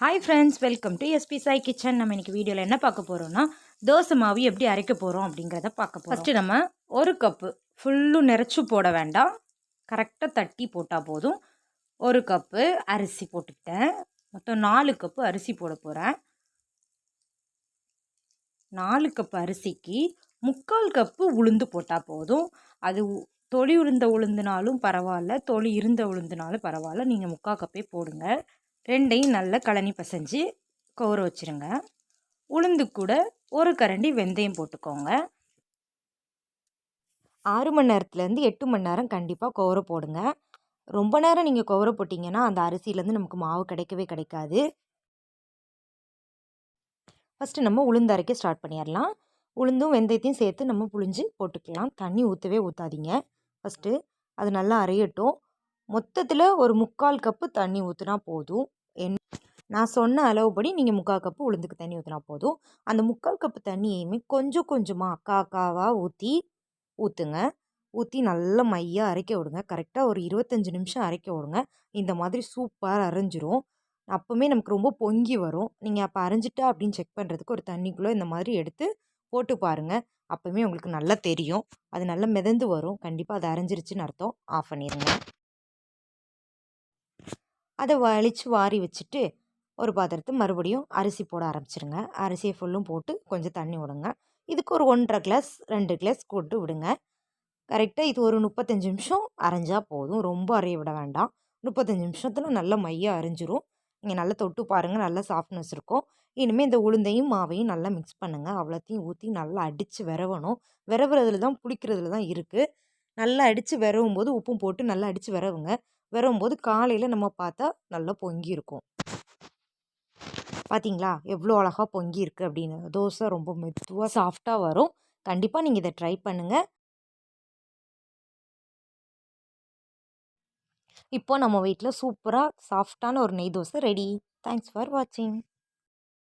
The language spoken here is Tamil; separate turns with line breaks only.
Hi friends, welcome to SP Sai kitchen. நம்ம இன்னைக்கு வீடியோவில் என்ன பார்க்க போகிறோம்னா தோசை மாவு எப்படி அரைக்க போகிறோம் அப்படிங்கிறத பார்க்க போகிறோம். ஃபஸ்ட்டு நம்ம ஒரு கப்பு ஃபுல்லும் நிறச்சி போட வேண்டாம், கரெக்டாக தட்டி போட்டால் போதும். ஒரு கப்பு அரிசி போட்டுக்கிட்டேன். மொத்தம் 4 கப்பு அரிசி போட போகிறேன். 4 கப்பு அரிசிக்கு 3/4 கப்பு உளுந்து போட்டால் போதும். அது தொளி உளுந்துனாலும் பரவாயில்ல, தொளி இருந்த உளுந்துனாலும் பரவாயில்ல, நீங்கள் 3/4 கப்பே போடுங்க. ரெண்டையும் நல்லா கழனி பசைஞ்சு கவுற வச்சுருங்க. உளுந்து கூட ஒரு கரண்டி வெந்தயம் போட்டுக்கோங்க. 6 மணி நேரத்துலேருந்து 8 மணி நேரம் கண்டிப்பாக கவுற போடுங்க. ரொம்ப நேரம் நீங்கள் கவுற போட்டிங்கன்னா அந்த அரிசியிலேருந்து நமக்கு மாவு கிடைக்கவே கிடைக்காது. ஃபஸ்ட்டு நம்ம உளுந்து அரைக்க ஸ்டார்ட் பண்ணிடலாம். உளுந்தும் வெந்தயத்தையும் சேர்த்து நம்ம புழிஞ்சு போட்டுக்கலாம். தண்ணி ஊற்றவே ஊற்றாதீங்க. ஃபஸ்ட்டு அது நல்லா அரையட்டும். மொத்தத்தில் ஒரு 3/4 கப்பு தண்ணி ஊற்றினா போதும். நான் சொன்ன அளவுபடி நீங்கள் 3/4 கப்பு உளுந்துக்கு தண்ணி ஊற்றினா போதும். அந்த 3/4 கப்பு தண்ணியுமே கொஞ்சம் கொஞ்சமாக காவாக ஊற்றுங்க. ஊற்றி நல்லா மையாக அரைக்க விடுங்க. கரெக்டாக ஒரு 25 நிமிஷம் அரைக்க விடுங்க. இந்த மாதிரி சூப்பராக அரைஞ்சிரும். அப்போவுமே நமக்கு ரொம்ப பொங்கி வரும். நீங்கள் அப்போ அரைஞ்சிட்டா அப்படின்னு செக் பண்ணுறதுக்கு ஒரு தண்ணிக்குள்ளே இந்த மாதிரி எடுத்து போட்டு பாருங்கள். அப்போவுமே உங்களுக்கு நல்லா தெரியும். அது நல்லா மிதந்து வரும். கண்டிப்பாக அது அரைஞ்சிருச்சுன்னு அர்த்தம். ஆஃப் பண்ணிடுங்க. அதை வலித்து வாரி வச்சுட்டு ஒரு பாத்திரத்தை மறுபடியும் அரிசி போட ஆரம்பிச்சிருங்க. அரிசியை ஃபுல்லும் போட்டு கொஞ்சம் தண்ணி விடுங்க. இதுக்கு ஒரு 1.5 கிளாஸ் 2 கிளாஸ் போட்டு விடுங்க. கரெக்டாக இது ஒரு 35 நிமிஷம் அரைஞ்சா போதும். ரொம்ப அரைய விட வேண்டாம். 35 நிமிஷத்தில் நல்லா மையாக அரைஞ்சிரும். நீங்கள் நல்லா தொட்டு பாருங்கள், நல்லா சாஃப்ட்னஸ் இருக்கும். இனிமேல் இந்த உளுந்தையும் மாவையும் நல்லா மிக்ஸ் பண்ணுங்கள். அவ்வளோத்தையும் ஊற்றி நல்லா அடித்து விரவணும். விரவுறதுல தான் புளிக்கிறதுல தான் இருக்குது. நல்லா அடித்து விரவும் போது உப்பும் போட்டு நல்லா அடித்து விரவுங்க. விரவும் போது காலையில் நம்ம பார்த்தா நல்லா பொங்கி இருக்கும். பார்த்தீங்களா எவ்வளோ அழகாக பொங்கி இருக்குது அப்படின்னு. தோசை ரொம்ப மெதுவாக சாஃப்டாக வரும். கண்டிப்பாக நீங்கள் இதை ட்ரை பண்ணுங்கள். இப்போ நம்ம வீட்டில் சூப்பராக சாஃப்டான ஒரு நெய் தோசை ரெடி. தேங்க்ஸ் ஃபார் வாட்சிங்.